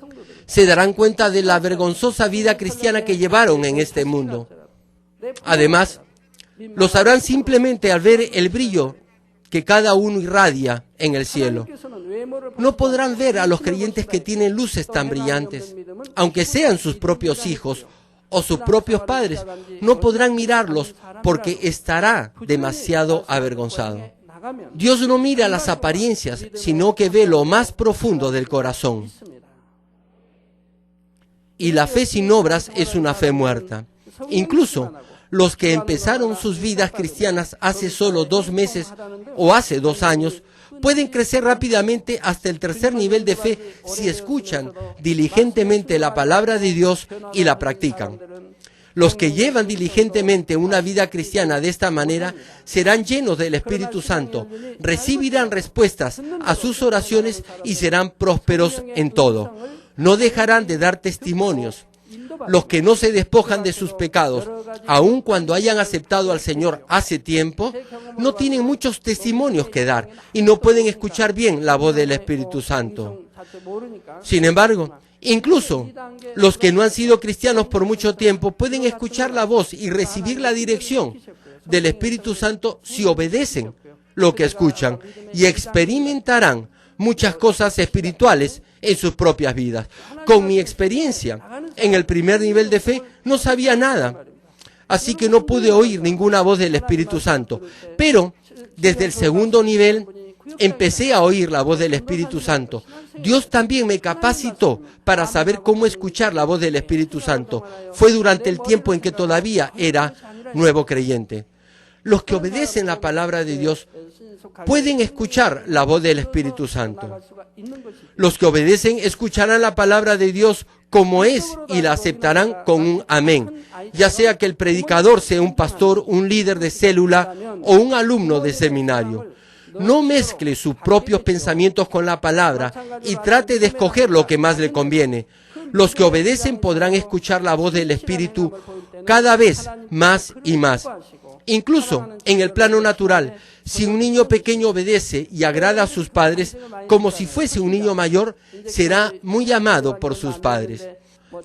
Se darán cuenta de la vergonzosa vida cristiana que llevaron en este mundo. Además, lo sabrán simplemente al ver el brillo que cada uno irradia en el cielo. No podrán ver a los creyentes que tienen luces tan brillantes, aunque sean sus propios hijos o sus propios padres. No podrán mirarlos porque estará demasiado avergonzado. Dios no mira las apariencias, sino que ve lo más profundo del corazón. Y la fe sin obras es una fe muerta. Incluso los que empezaron sus vidas cristianas hace solo 2 meses o hace 2 años, pueden crecer rápidamente hasta el tercer nivel de fe si escuchan diligentemente la palabra de Dios y la practican. Los que llevan diligentemente una vida cristiana de esta manera serán llenos del Espíritu Santo, recibirán respuestas a sus oraciones y serán prósperos en todo. No dejarán de dar testimonios. Los que no se despojan de sus pecados, aun cuando hayan aceptado al Señor hace tiempo, no tienen muchos testimonios que dar y no pueden escuchar bien la voz del Espíritu Santo. Sin embargo, incluso los que no han sido cristianos por mucho tiempo pueden escuchar la voz y recibir la dirección del Espíritu Santo si obedecen lo que escuchan y experimentarán muchas cosas espirituales en sus propias vidas. Con mi experiencia en el primer nivel de fe no sabía nada, así que no pude oír ninguna voz del Espíritu Santo. Pero desde el segundo nivel empecé a oír la voz del Espíritu Santo. Dios también me capacitó para saber cómo escuchar la voz del Espíritu Santo. Fue durante el tiempo en que todavía era nuevo creyente. Los que obedecen la palabra de Dios pueden escuchar la voz del Espíritu Santo. Los que obedecen escucharán la palabra de Dios como es y la aceptarán con un amén, ya sea que el predicador sea un pastor, un líder de célula o un alumno de seminario. no mezcle sus propios pensamientos con la palabra y trate de escoger lo que más le conviene. Los que obedecen podrán escuchar la voz del Espíritu cada vez más y más. Incluso en el plano natural, si un niño pequeño obedece y agrada a sus padres, como si fuese un niño mayor, será muy amado por sus padres.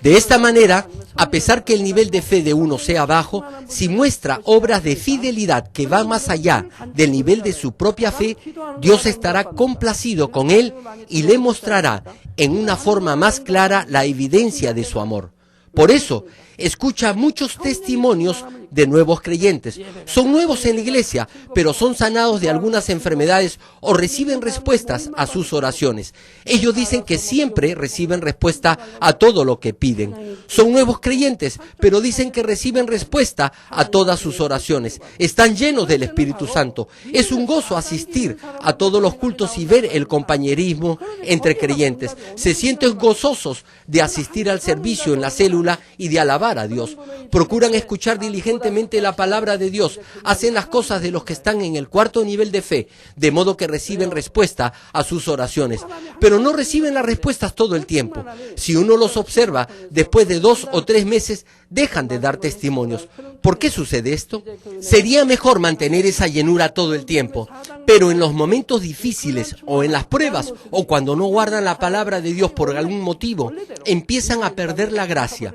De esta manera, a pesar que el nivel de fe de uno sea bajo, si muestra obras de fidelidad que van más allá del nivel de su propia fe, Dios estará complacido con él y le mostrará en una forma más clara la evidencia de su amor. Por eso, escucha muchos testimonios de nuevos creyentes. Son nuevos en la iglesia, pero son sanados de algunas enfermedades o reciben respuestas a sus oraciones. Ellos dicen que siempre reciben respuesta a todo lo que piden. Son nuevos creyentes, pero dicen que reciben respuesta a todas sus oraciones. Están llenos del Espíritu Santo. Es un gozo asistir a todos los cultos y ver el compañerismo entre creyentes. Se sienten gozosos de asistir al servicio en la célula y de alabar a Dios. Procuran escuchar diligentemente la palabra de Dios. Hacen las cosas de los que están en el cuarto nivel de fe, de modo que reciben respuesta a sus oraciones. Pero no reciben las respuestas todo el tiempo. Si uno los observa, después de 2 o 3 meses, dejan de dar testimonios. ¿Por qué sucede esto? Sería mejor mantener esa llenura todo el tiempo, pero en los momentos difíciles o en las pruebas o cuando no guardan la palabra de Dios por algún motivo, empiezan a perder la gracia.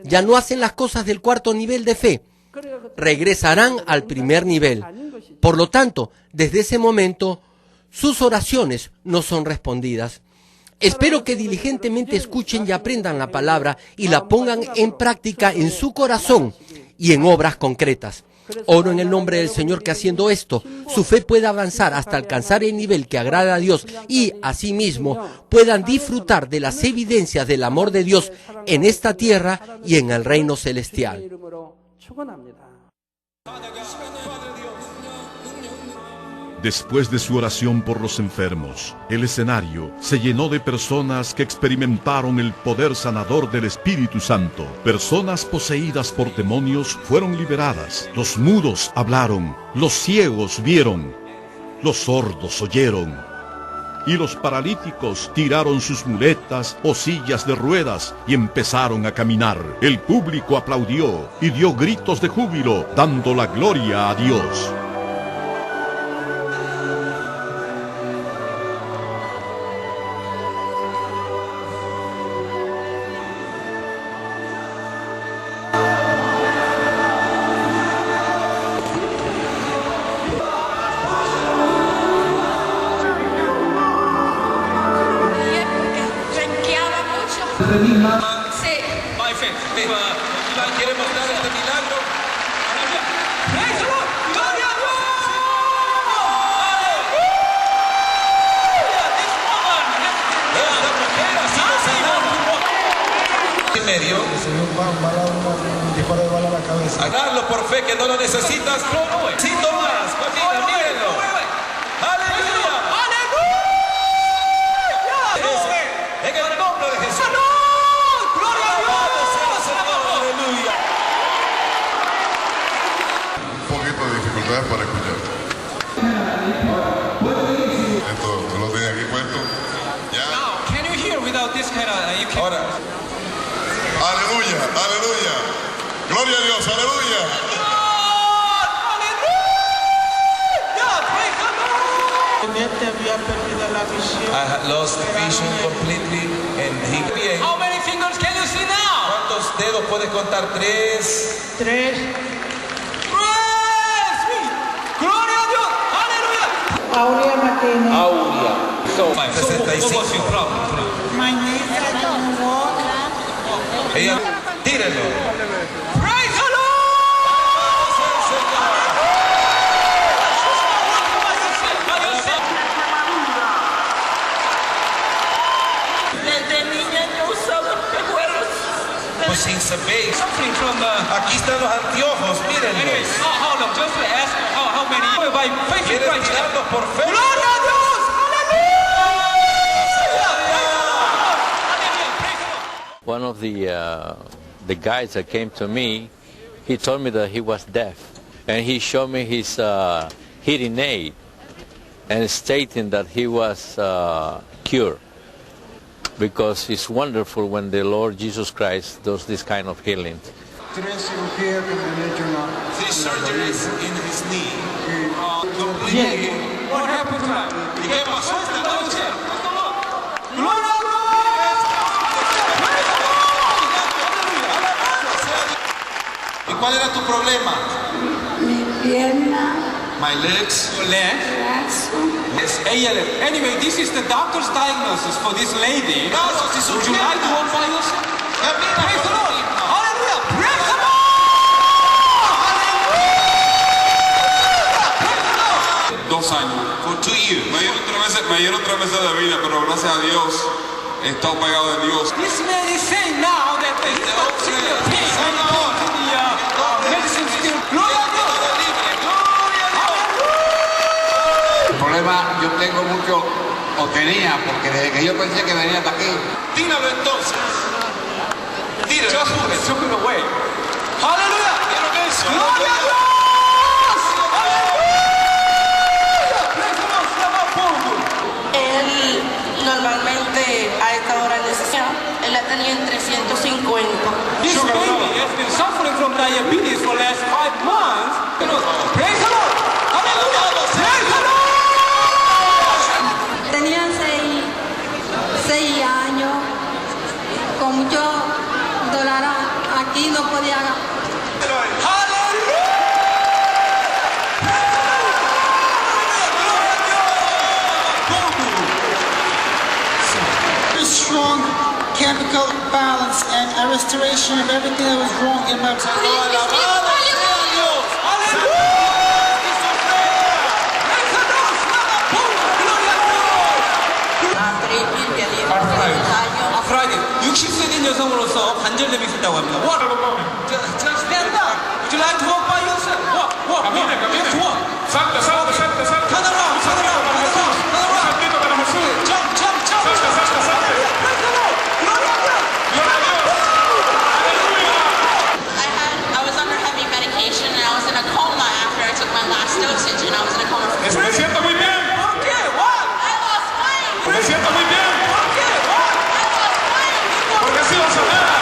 Ya no hacen las cosas del cuarto nivel de fe. Regresarán al primer nivel. Por lo tanto, desde ese momento, sus oraciones no son respondidas. Espero que diligentemente escuchen y aprendan la palabra y la pongan en práctica en su corazón y en obras concretas. Oro en el nombre del Señor que haciendo esto, su fe pueda avanzar hasta alcanzar el nivel que agrada a Dios y, asimismo, puedan disfrutar de las evidencias del amor de Dios en esta tierra y en el reino celestial. Después de su oración por los enfermos, el escenario se llenó de personas que experimentaron el poder sanador del Espíritu Santo. Personas poseídas por demonios fueron liberadas. Los mudos hablaron, los ciegos vieron, los sordos oyeron, y los paralíticos tiraron sus muletas o sillas de ruedas y empezaron a caminar. El público aplaudió y dio gritos de júbilo, dando la gloria a Dios. Sí. ¿Quiere mostrar este milagro? ¡Gloria a Dios! En medio. Un disparo de bala a la cabeza. Agarrarlo por fe que no lo necesitas. Sin más, camina, mírenlo. ¡Aleluya! En el nombre de Jesús. ¡Gloria a Dios! ¡Aleluya! Un poquito de dificultades para escuchar. Esto lo tiene aquí puesto. Ya. Can you hear without this kind of... Ahora. Aleluya, aleluya. Gloria a Dios, aleluya. I had lost vision completely and he... How many fingers can you see now? ¿Cuántos dedos puedes contar? 3. 3. ¡Gloria a Dios! ¡Aleluya! Aurea Martínez. Aurea. 65. My knees don't walk. Ella, tírenlo. Praise the Lord. Desde niña yo usaba espejuelos. Pues sin saber. Aquí están los anteojos, mírenlos. ¿Quieren tirarlos por fe? ¡Gloria a Dios! One of the guys that came to me, he told me that he was deaf, and he showed me his hearing aid, and stating that he was cured. Because it's wonderful when the Lord Jesus Christ does this kind of healing. 3 cirugías que me han hecho en la... 3 surgeries in his knee. Completely. What happened to him? ¿Y qué pasó esta noche? ¿Y cuál era tu problema? Mi pierna, My legs. Your leg. brazo. Yes. ALS. Anyway, this is the doctor's diagnosis for this lady. Would you like to walk by yourself? Praise the Lord. Hallelujah. Praise the Lord. Hallelujah. 2 años. For 2 years. Me dieron 3 meses de vida, pero gracias a Dios he estado pegado de Dios. This man is saying now that he's not seeing the pain. When he goes to the medicine still. Glory to God. El problema yo tengo mucho, o tenía, porque desde que yo pensé que venía hasta aquí. Tíralo entonces. Tíralo. Just took it away. Hallelujah. Quiero eso. Glory to Dios. Él normalmente a esta hora necesita, él la tenía en 350. This baby has been suffering from diabetes for the last 5 months. Praise the Lord. Hallelujah. Praise the Lord. Tenía 6 años, con mucho dolor aquí no podía. Strong chemical balance and a restoration of everything that was wrong in my body. 아프라이드 60세 된 여성으로서 관절염이 있었다고 합니다. What? Stand up. Would you like to walk by yourself? Walk. Just walk. Salta. Turn around. Jump. I was under heavy medication and I was in a coma after I took my last dosage and I was in a coma for Me siento muy bien. ¿Por qué? What? I lost weight. Me siento muy bien. ¿Por qué? What? I lost weight. Porque ha sido sanada.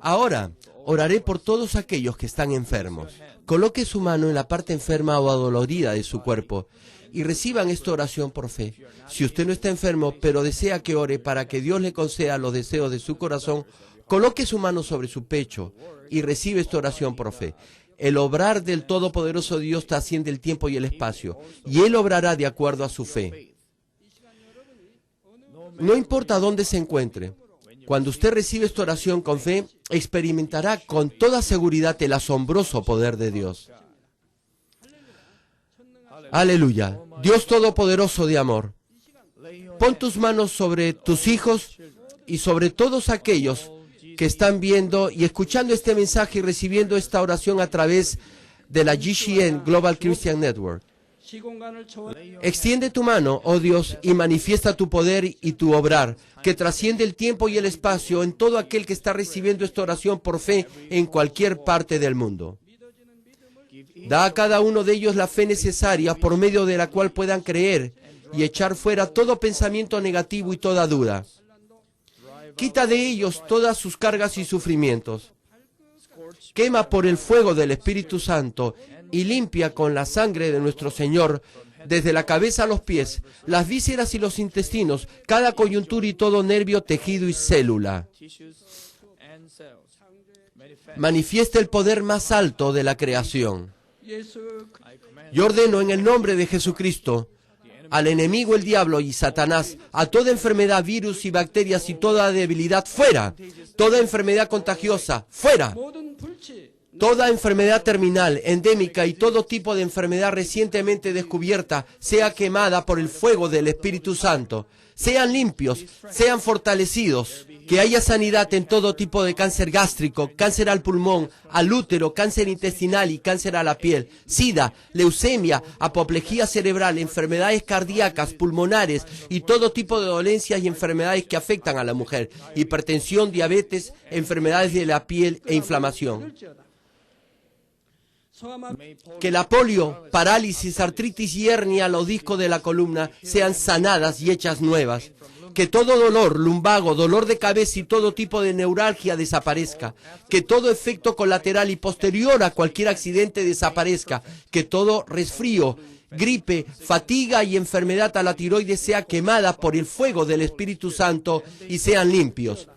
Ahora, oraré por todos aquellos que están enfermos. Coloque su mano en la parte enferma o adolorida de su cuerpo y reciban esta oración por fe. Si usted no está enfermo, pero desea que ore para que Dios le conceda los deseos de su corazón, coloque su mano sobre su pecho y recibe esta oración por fe. El obrar del Todopoderoso Dios trasciende el tiempo y el espacio, y Él obrará de acuerdo a su fe. No importa dónde se encuentre, cuando usted recibe esta oración con fe, experimentará con toda seguridad el asombroso poder de Dios. Aleluya. Dios Todopoderoso de amor, pon tus manos sobre tus hijos y sobre todos aquellos que están viendo y escuchando este mensaje y recibiendo esta oración a través de la GCN Global Christian Network. Extiende tu mano, oh Dios, y manifiesta tu poder y tu obrar, que trasciende el tiempo y el espacio en todo aquel que está recibiendo esta oración por fe en cualquier parte del mundo. Da a cada uno de ellos la fe necesaria por medio de la cual puedan creer y echar fuera todo pensamiento negativo y toda duda. Quita de ellos todas sus cargas y sufrimientos. Quema por el fuego del Espíritu Santo y limpia con la sangre de nuestro Señor, desde la cabeza a los pies, las vísceras y los intestinos, cada coyuntura y todo nervio, tejido y célula. Manifiesta el poder más alto de la creación. Yo ordeno en el nombre de Jesucristo al enemigo, el diablo y Satanás, a toda enfermedad, virus y bacterias y toda debilidad, fuera. Toda enfermedad contagiosa, fuera. Toda enfermedad terminal, endémica y todo tipo de enfermedad recientemente descubierta sea quemada por el fuego del Espíritu Santo. Sean limpios, sean fortalecidos. Que haya sanidad en todo tipo de cáncer gástrico, cáncer al pulmón, al útero, cáncer intestinal y cáncer a la piel, sida, leucemia, apoplejía cerebral, enfermedades cardíacas, pulmonares y todo tipo de dolencias y enfermedades que afectan a la mujer, hipertensión, diabetes, enfermedades de la piel e inflamación. Que la polio, parálisis, artritis y hernia a los discos de la columna sean sanadas y hechas nuevas. Que todo dolor, lumbago, dolor de cabeza y todo tipo de neuralgia desaparezca. Que todo efecto colateral y posterior a cualquier accidente desaparezca. Que todo resfrío, gripe, fatiga y enfermedad a la tiroides sea quemada por el fuego del Espíritu Santo y sean limpios.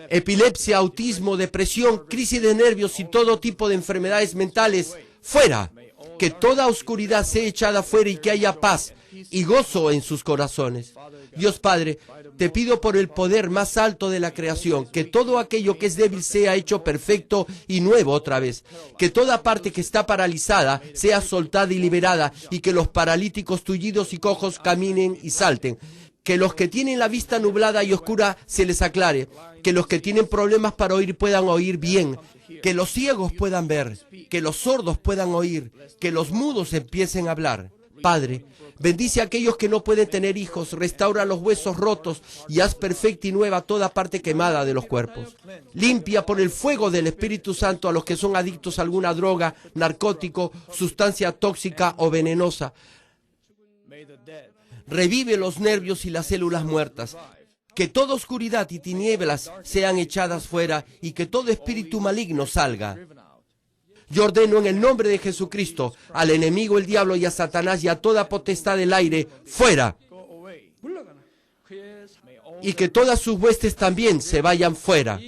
Epilepsia, autismo, depresión, crisis de nervios y todo tipo de enfermedades mentales, fuera. Que toda oscuridad sea echada fuera y que haya paz y gozo en sus corazones. Dios Padre, te pido por el poder más alto de la creación, que todo aquello que es débil sea hecho perfecto y nuevo otra vez. Que toda parte que está paralizada sea soltada y liberada, y que los paralíticos, tullidos y cojos caminen y salten. Que los que tienen la vista nublada y oscura se les aclare. Que los que tienen problemas para oír puedan oír bien. Que los ciegos puedan ver. Que los sordos puedan oír. Que los mudos empiecen a hablar. Padre, bendice a aquellos que no pueden tener hijos. Restaura los huesos rotos y haz perfecta y nueva toda parte quemada de los cuerpos. Limpia por el fuego del Espíritu Santo a los que son adictos a alguna droga, narcótico, sustancia tóxica o venenosa. Revive los nervios y las células muertas. Que toda oscuridad y tinieblas sean echadas fuera y que todo espíritu maligno salga. Yo ordeno en el nombre de Jesucristo al enemigo, el diablo y a Satanás y a toda potestad del aire, fuera. Y que todas sus huestes también se vayan fuera.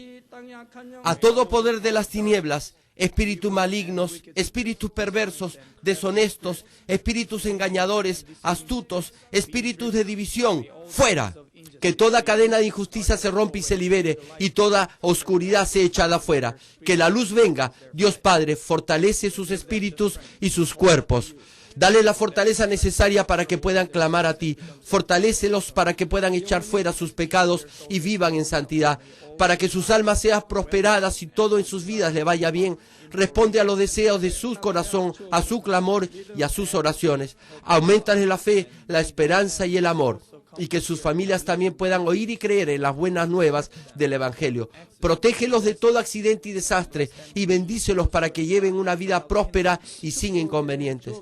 A todo poder de las tinieblas, espíritus malignos, espíritus perversos, deshonestos, espíritus engañadores, astutos, espíritus de división, fuera. Que toda cadena de injusticia se rompa y se libere, y toda oscuridad sea echada fuera. Que la luz venga. Dios Padre, fortalece sus espíritus y sus cuerpos. Dale la fortaleza necesaria para que puedan clamar a ti. Fortalécelos para que puedan echar fuera sus pecados y vivan en santidad. Para que sus almas sean prosperadas y todo en sus vidas le vaya bien. Responde a los deseos de su corazón, a su clamor y a sus oraciones. Auméntale la fe, la esperanza y el amor. Y que sus familias también puedan oír y creer en las buenas nuevas del Evangelio. Protégelos de todo accidente y desastre y bendícelos para que lleven una vida próspera y sin inconvenientes.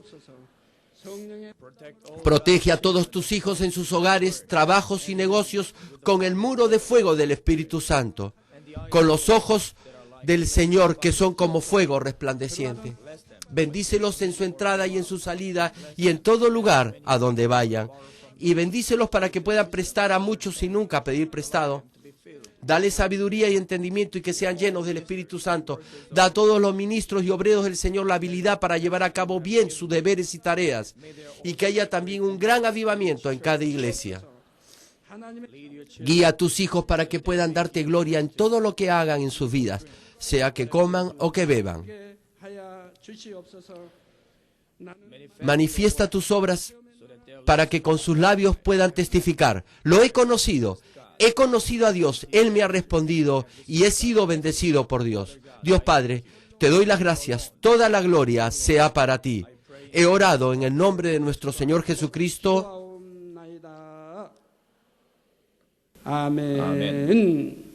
Protege a todos tus hijos en sus hogares, trabajos y negocios con el muro de fuego del Espíritu Santo, con los ojos del Señor que son como fuego resplandeciente. Bendícelos en su entrada y en su salida y en todo lugar a donde vayan. Y bendícelos para que puedan prestar a muchos sin nunca pedir prestado. Dale sabiduría y entendimiento y que sean llenos del Espíritu Santo. Da a todos los ministros y obreros del Señor la habilidad para llevar a cabo bien sus deberes y tareas. Y que haya también un gran avivamiento en cada iglesia. Guía a tus hijos para que puedan darte gloria en todo lo que hagan en sus vidas, sea que coman o que beban. Manifiesta tus obras para que con sus labios puedan testificar. Lo he conocido a Dios, Él me ha respondido y he sido bendecido por Dios. Dios Padre, te doy las gracias, toda la gloria sea para ti. He orado en el nombre de nuestro Señor Jesucristo. Amén.